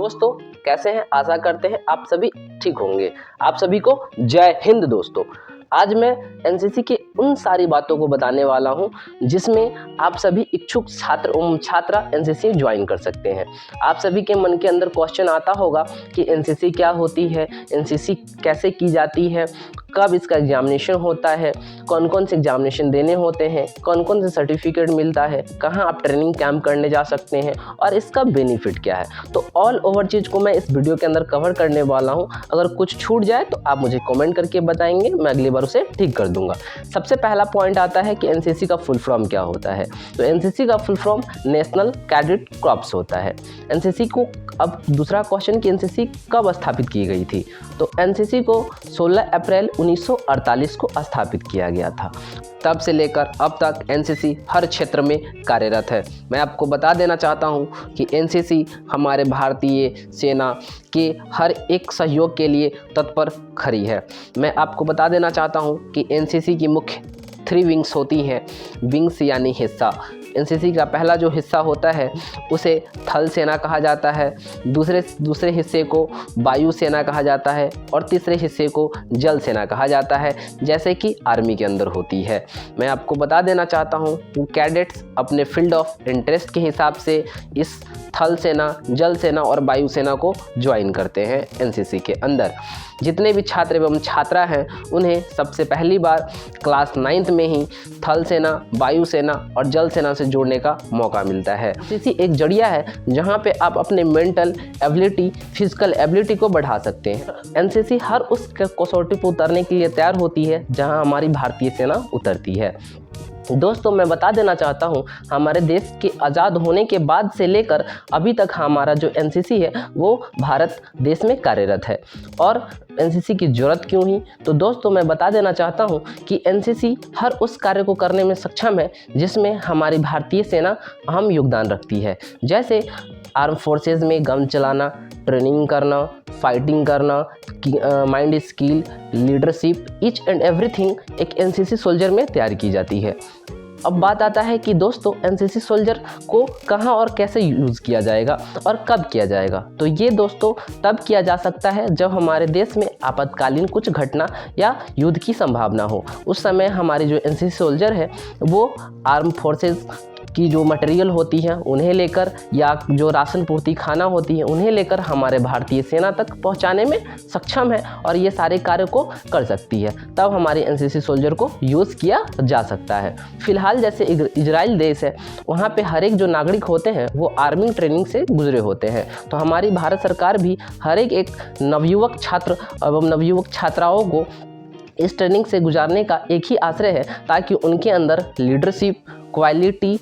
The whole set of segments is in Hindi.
दोस्तों कैसे हैं? आशा करते हैं आप सभी ठीक होंगे। आप सभी को जय हिंद दोस्तों। आज मैं एनसीसी की उन सारी बातों को बताने वाला हूं जिसमें आप सभी इच्छुक छात्रा एनसीसी ज्वाइन कर सकते हैं। आप सभी के मन के अंदर क्वेश्चन आता होगा कि एनसीसी क्या होती है, एनसीसी कैसे की जाती है, कब इसका एग्जामिनेशन होता है, कौन कौन से एग्जामिनेशन देने होते हैं, कौन कौन से सर्टिफिकेट मिलता है, कहाँ आप ट्रेनिंग कैंप करने जा सकते हैं और इसका बेनिफिट क्या है। तो ऑल ओवर चीज़ को मैं इस वीडियो के अंदर कवर करने वाला हूँ। अगर कुछ छूट जाए तो आप मुझे कमेंट करके बताएंगे, मैं अगली बार उसे ठीक कर दूंगा। सबसे पहला पॉइंट आता है कि एनसीसी का फुल फॉर्म क्या होता है। तो एनसीसी का full form national cadet corps होता है। एनसीसी को अब दूसरा क्वेश्चन कि एनसीसी कब स्थापित की गई थी। तो एनसीसी को 16 अप्रैल 1948 को स्थापित किया गया था। तब से लेकर अब तक एनसीसी हर क्षेत्र में कार्यरत है। मैं आपको बता देना चाहता हूं कि एनसीसी हमारे भारतीय सेना के हर एक सहयोग के लिए तत्पर खड़ी है। मैं आपको बता देना चाहता हूं कि एनसीसी की मुख्य 3 विंग्स होती हैं। विंग्स यानी हिस्सा। एनसीसी का पहला जो हिस्सा होता है उसे थल सेना कहा जाता है, दूसरे हिस्से को वायु सेना कहा जाता है और तीसरे हिस्से को जल सेना कहा जाता है, जैसे कि आर्मी के अंदर होती है। मैं आपको बता देना चाहता हूँ कि कैडेट्स अपने फील्ड ऑफ इंटरेस्ट के हिसाब से इस थल सेना, जल सेना और वायु सेना को ज्वाइन करते हैं एनसीसी के अंदर। जितने भी छात्र एवं छात्रा हैं उन्हें सबसे पहली बार क्लास 9th में ही थल सेना, वायु सेना और जल सेना से जोड़ने का मौका मिलता है। एनसीसी एक जरिया है जहां पे आप अपने मेंटल एबिलिटी, फिजिकल एबिलिटी को बढ़ा सकते हैं। एनसीसी हर उस कसौटी पर उतरने के लिए तैयार होती है जहां हमारी भारतीय सेना उतरती है। दोस्तों मैं बता देना चाहता हूं, हमारे देश के आज़ाद होने के बाद से लेकर अभी तक हमारा जो एनसीसी है वो भारत देश में कार्यरत है। और एनसीसी की ज़रूरत क्यों ही, तो दोस्तों मैं बता देना चाहता हूं कि एनसीसी हर उस कार्य को करने में सक्षम है जिसमें हमारी भारतीय सेना अहम योगदान रखती है। जैसे आर्म फोर्सेज में गन चलाना, ट्रेनिंग करना, फाइटिंग करना, mind skill, leadership, each and everything एक एनसीसी सोल्जर में तैयार की जाती है। अब बात आता है कि दोस्तों एनसीसी सोल्जर को कहां और कैसे यूज़ किया जाएगा और कब किया जाएगा। तो ये दोस्तों तब किया जा सकता है जब हमारे देश में आपातकालीन कुछ घटना या युद्ध की संभावना हो। उस समय हमारे जो एनसीसी सोल्जर है वो आर्म फोर्सेज की जो मटेरियल होती हैं उन्हें लेकर या जो राशन पूर्ति खाना होती है उन्हें लेकर हमारे भारतीय सेना तक पहुंचाने में सक्षम है और ये सारे कार्य को कर सकती है। तब हमारे एनसीसी सोल्जर को यूज़ किया जा सकता है। फिलहाल जैसे इजराइल देश है, वहाँ पे हर एक जो नागरिक होते हैं वो आर्मी ट्रेनिंग से गुजरे होते हैं। तो हमारी भारत सरकार भी हर एक नवयुवक छात्र एवं नवयुवक छात्राओं को इस ट्रेनिंग से गुजारने का एक ही आश्रय है ताकि उनके अंदर लीडरशिप, क्वालिटी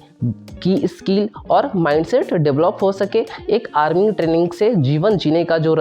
की स्किल और माइंडसेट डेवलप हो सके। एक आर्मी ट्रेनिंग से जीवन जीने का जो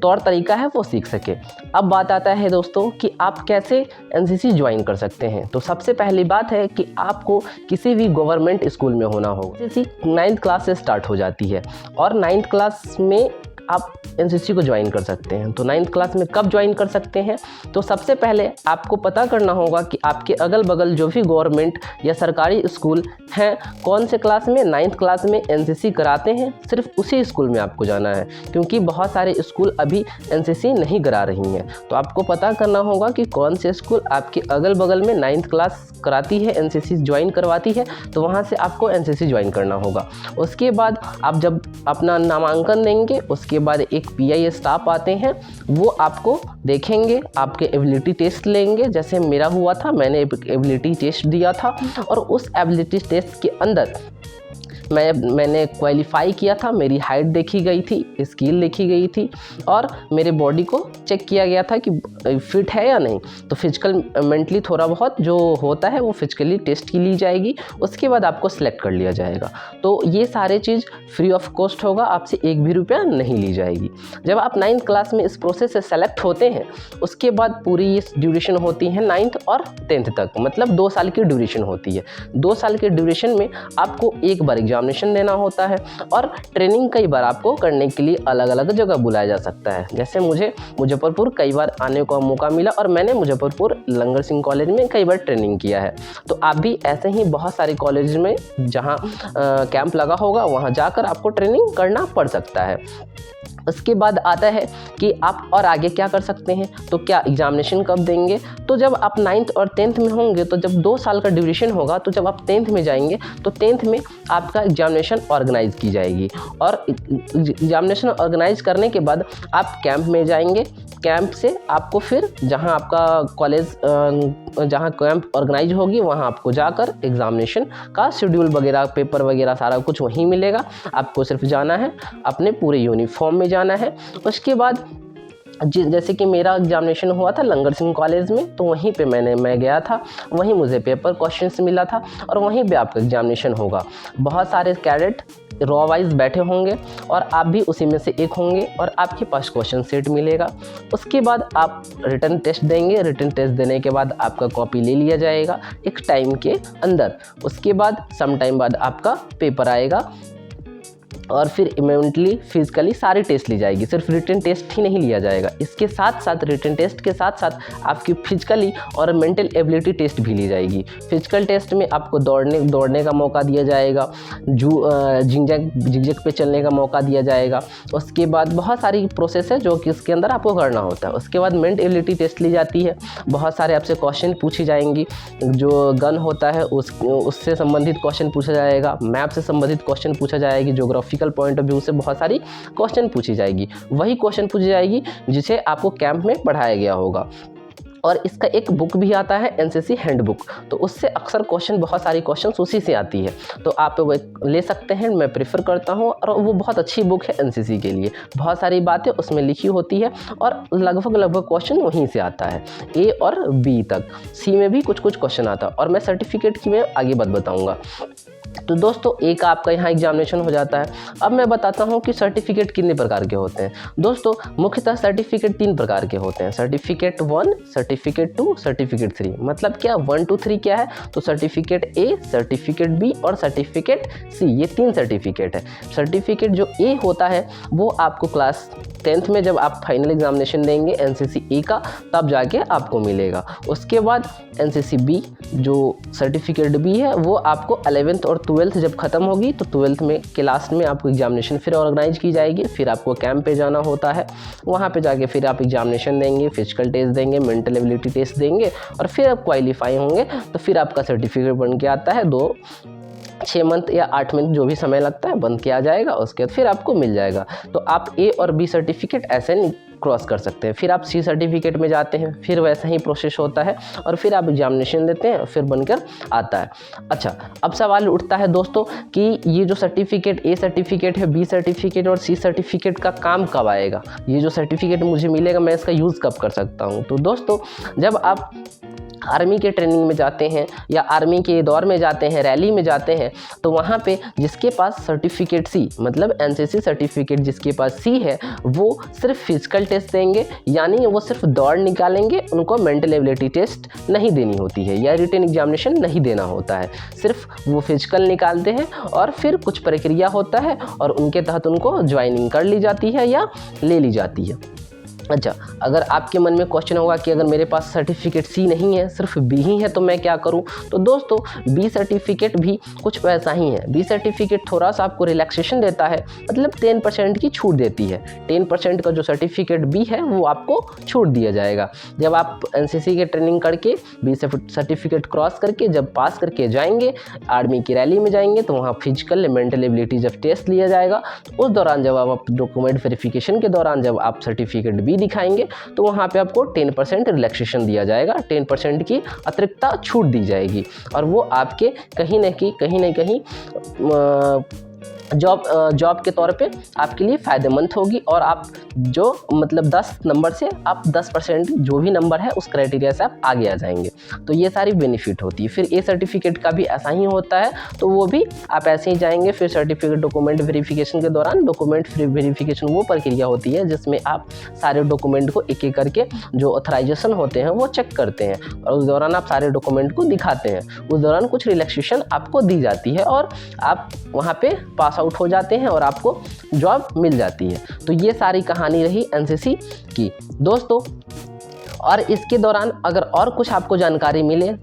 तौर तरीका है वो सीख सके। अब बात आता है दोस्तों कि आप कैसे एनसीसी ज्वाइन कर सकते हैं। तो सबसे पहली बात है कि आपको किसी भी गवर्नमेंट स्कूल में होना होगा। एनसीसी 9th क्लास से स्टार्ट हो जाती है और 9th क्लास में आप एनसीसी को ज्वाइन कर सकते हैं। तो 9th क्लास में कब ज्वाइन कर सकते हैं, तो सबसे पहले आपको पता करना होगा कि आपके अगल बगल जो भी गवर्नमेंट या सरकारी स्कूल हैं कौन से क्लास में 9th क्लास में एनसीसी कराते हैं। सिर्फ उसी स्कूल में आपको जाना है, क्योंकि बहुत सारे स्कूल अभी एनसीसी नहीं करा रही हैं। तो आपको पता करना होगा कि कौन से स्कूल आपके अगल बगल में 9th क्लास कराती है, एनसीसी ज्वाइन करवाती है, तो वहाँ से आपको एनसीसी ज्वाइन करना होगा। उसके बाद आप जब अपना नामांकन देंगे उसके बाद एक पीआई स्टाफ आते हैं, वो आपको देखेंगे, आपके एबिलिटी टेस्ट लेंगे। जैसे मेरा हुआ था, मैंने एबिलिटी टेस्ट दिया था और उस एबिलिटी टेस्ट के अंदर मैंने क्वालिफाई किया था। मेरी हाइट देखी गई थी, स्किल देखी गई थी और मेरे बॉडी को चेक किया गया था कि फिट है या नहीं। तो फिजिकल मेंटली थोड़ा बहुत जो होता है वो फिजिकली टेस्ट की ली जाएगी, उसके बाद आपको सेलेक्ट कर लिया जाएगा। तो ये सारे चीज़ फ्री ऑफ कॉस्ट होगा, आपसे 1 भी रुपया नहीं ली जाएगी। जब आप 9th क्लास में इस प्रोसेस से सेलेक्ट होते हैं उसके बाद पूरी ये ड्यूरेशन होती है 9th और 10th तक, मतलब 2 साल की ड्यूरेशन होती है। 2 साल के ड्यूरेशन में आपको एक बार एग्जामिनेशन देना होता है और ट्रेनिंग कई बार आपको करने के लिए अलग अलग जगह बुलाया जा सकता है। जैसे मुझे मुजफ्फरपुर कई बार आने का मौका मिला और मैंने मुजफ्फरपुर लंगर सिंह कॉलेज में कई बार ट्रेनिंग किया है। तो आप भी ऐसे ही बहुत सारे कॉलेज में जहाँ कैंप लगा होगा वहाँ जाकर आपको ट्रेनिंग करना पड़ सकता है। उसके बाद आता है कि आप और आगे क्या कर सकते हैं, तो क्या एग्जामिनेशन कब देंगे। तो जब आप 9th और 10th में होंगे तो जब 2 साल का ड्यूरेशन होगा, तो जब आप 10th में जाएंगे तो 10th में आपका एग्जामिनेशन ऑर्गेनाइज की जाएगी और एग्जामिनेशन ऑर्गेनाइज करने के बाद आप कैंप में जाएंगे। कैंप से आपको फिर जहां आपका कॉलेज जहां कैंप ऑर्गेनाइज होगी वहां आपको जाकर एग्जामिनेशन का शेड्यूल वगैरह, पेपर वगैरह सारा कुछ वहीं मिलेगा। आपको सिर्फ जाना है, अपने पूरे यूनिफॉर्म में जाना है। उसके बाद जैसे कि मेरा एग्जामिनेशन हुआ था लंगर सिंह कॉलेज में, तो वहीं पे मैं गया था, वहीं मुझे पेपर क्वेश्चंस मिला था और वहीं पे आपका एग्जामिनेशन होगा। बहुत सारे कैडेट रॉ वाइज बैठे होंगे और आप भी उसी में से एक होंगे और आपके पास क्वेश्चन सेट मिलेगा। उसके बाद आप रिटन टेस्ट देंगे। रिटन टेस्ट देने के बाद आपका कॉपी ले लिया जाएगा एक टाइम के अंदर। उसके बाद सम टाइम बाद आपका पेपर आएगा और फिर इमीडिएटली फिजिकली सारी टेस्ट ली जाएगी। सिर्फ रिटन टेस्ट ही नहीं लिया जाएगा, इसके साथ साथ रिटन टेस्ट के साथ साथ आपकी फिजिकली और मेंटल एबिलिटी टेस्ट भी ली जाएगी। फिजिकल टेस्ट में आपको दौड़ने का मौका दिया जाएगा, जिगजैग पे चलने का मौका दिया जाएगा। उसके बाद बहुत सारी प्रोसेस है जो कि इसके अंदर आपको करना होता है। उसके बाद मेंटल एबिलिटी टेस्ट ली जाती है। बहुत सारे आपसे क्वेश्चन पूछी जाएंगी, जो गन होता है उससे संबंधित क्वेश्चन पूछा जाएगा, मैप से संबंधित क्वेश्चन पूछा जाएगी, ज्योग्राफिकल पॉइंट ऑफ व्यू से बहुत सारी क्वेश्चन पूछी जाएगी। वही क्वेश्चन पूछी जाएगी जिसे आपको कैंप में पढ़ाया गया होगा। और इसका एक बुक भी आता है एनसीसी हैंडबुक, तो उससे अक्सर क्वेश्चन, बहुत सारी क्वेश्चन उसी से आती है, तो आप वो ले सकते हैं। मैं प्रेफर करता हूँ और वो बहुत अच्छी बुक है एनसीसी के लिए। बहुत सारी बातें उसमें लिखी होती है और लगभग क्वेश्चन वहीं से आता है, ए और बी तक। सी में भी कुछ क्वेश्चन आता है और मैं सर्टिफिकेट की मैं आगे बात बताऊँगा। तो दोस्तों ए का आपका यहाँ एग्जामिनेशन हो जाता है। अब मैं बताता हूँ कि सर्टिफिकेट कितने प्रकार के होते हैं। दोस्तों मुख्यतः सर्टिफिकेट 3 प्रकार के होते हैं, सर्टिफिकेट 1, सर्टिफिकेट 2, सर्टिफिकेट 3। मतलब क्या 1 2 3 क्या है, तो सर्टिफिकेट ए, सर्टिफिकेट बी और सर्टिफिकेट सी, ये 3 सर्टिफिकेट है। सर्टिफिकेट जो ए होता है वो आपको क्लास 10th में जब आप फाइनल एग्जामिनेशन देंगे एनसीसी ए का, तब जाके आपको मिलेगा। उसके बाद एनसीसी बी जो सर्टिफिकेट बी है वो आपको 11th और 12th जब ख़त्म होगी तो 12th में के लास्ट में आपको एग्जामिनेशन फिर ऑर्गेनाइज की जाएगी। फिर आपको कैंप पे जाना होता है, वहाँ पे जाके फिर आप एग्जामिनेशन देंगे, फिजिकल टेस्ट देंगे, मेंटल एबिलिटी टेस्ट देंगे और फिर आप क्वालिफाई होंगे तो फिर आपका सर्टिफिकेट बन के आता है। 6 मंथ या 8 मंथ जो भी समय लगता है बन के आ जाएगा, उसके बाद फिर आपको मिल जाएगा। तो आप ए और बी सर्टिफिकेट ऐसे नहीं क्रॉस कर सकते हैं। फिर आप सी सर्टिफिकेट में जाते हैं, फिर वैसा ही प्रोसेस होता है और फिर आप एग्जामिनेशन देते हैं, फिर बनकर आता है। अच्छा, अब सवाल उठता है दोस्तों कि ये जो सर्टिफिकेट ए सर्टिफिकेट है, बी सर्टिफिकेट और सी सर्टिफिकेट का काम कब आएगा, ये जो सर्टिफिकेट मुझे मिलेगा मैं इसका यूज़ कब कर सकता हूँ। तो दोस्तों जब आप आर्मी के ट्रेनिंग में जाते हैं या आर्मी के दौर में जाते हैं, रैली में जाते हैं, तो वहाँ पे जिसके पास सर्टिफिकेट सी मतलब एनसीसी सर्टिफिकेट जिसके पास सी है वो सिर्फ फिजिकल टेस्ट देंगे, यानी वो सिर्फ दौड़ निकालेंगे, उनको मेंटल एबिलिटी टेस्ट नहीं देनी होती है या रिटन एग्जामिनेशन नहीं देना होता है। सिर्फ वो फिजिकल निकालते हैं और फिर कुछ प्रक्रिया होता है और उनके तहत उनको ज्वाइनिंग कर ली जाती है या ले ली जाती है। अच्छा, अगर आपके मन में क्वेश्चन होगा कि अगर मेरे पास सर्टिफिकेट सी नहीं है, सिर्फ बी ही है, तो मैं क्या करूं? तो दोस्तों बी सर्टिफिकेट भी कुछ वैसा ही है। बी सर्टिफिकेट थोड़ा सा आपको रिलैक्सेशन देता है, मतलब 10% की छूट देती है। 10% का जो सर्टिफिकेट बी है वो आपको छूट दिया जाएगा। जब आप एनसीसी के ट्रेनिंग करके बी सर्टिफिकेट क्रॉस करके जब पास करके जाएंगे, आर्मी की रैली में जाएंगे, तो वहाँ फिजिकल मेंटल एबिलिटी जब टेस्ट लिया जाएगा, उस दौरान जब आप डॉक्यूमेंट वेरिफिकेशन के दौरान जब आप सर्टिफिकेट बी दिखाएंगे तो वहाँ पे आपको 10% रिलैक्सेशन दिया जाएगा, 10% की अतिरिक्त छूट दी जाएगी और वो आपके कहीं न कहीं जॉब के तौर पे आपके लिए फ़ायदेमंद होगी और आप जो मतलब 10 नंबर से आप 10% जो भी नंबर है उस क्राइटेरिया से आप आगे आ जाएंगे। तो ये सारी बेनिफिट होती है। फिर ए सर्टिफिकेट का भी ऐसा ही होता है, तो वो भी आप ऐसे ही जाएंगे। फिर सर्टिफिकेट डॉक्यूमेंट वेरिफिकेशन के दौरान डॉक्यूमेंट वेरिफिकेशन वो प्रक्रिया होती है जिसमें आप सारे डॉक्यूमेंट को एक एक करके जो ऑथराइजेशन होते हैं वो चेक करते हैं और उस दौरान आप सारे डॉक्यूमेंट को दिखाते हैं। उस दौरान कुछ रिलैक्सेशन आपको दी जाती है और आप वहाँ पे पास आउट हो जाते हैं और आपको जॉब मिल जाती है। तो ये सारी कहानी रही एनसीसी की दोस्तों। और इसके दौरान अगर और कुछ आपको जानकारी मिले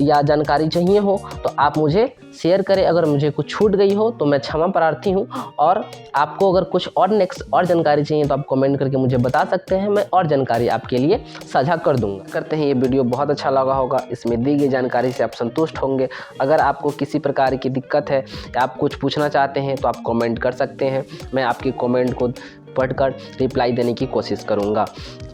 या जानकारी चाहिए हो तो आप मुझे शेयर करें। अगर मुझे कुछ छूट गई हो तो मैं क्षमा प्रार्थी हूँ, और आपको अगर कुछ और नेक्स्ट और जानकारी चाहिए तो आप कमेंट करके मुझे बता सकते हैं, मैं और जानकारी आपके लिए साझा कर दूंगा। करते हैं ये वीडियो बहुत अच्छा लगा होगा, इसमें दी गई जानकारी से आप संतुष्ट होंगे। अगर आपको किसी प्रकार की दिक्कत है या आप कुछ पूछना चाहते हैं तो आप कमेंट कर सकते हैं, मैं आपके कमेंट को पढ़कर रिप्लाई देने की कोशिश करूंगा।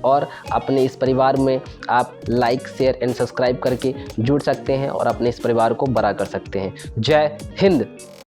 और अपने इस परिवार में आप लाइक, शेयर एंड सब्सक्राइब करके जुड़ सकते हैं और अपने इस परिवार को बड़ा कर सकते हैं। जय हिंद।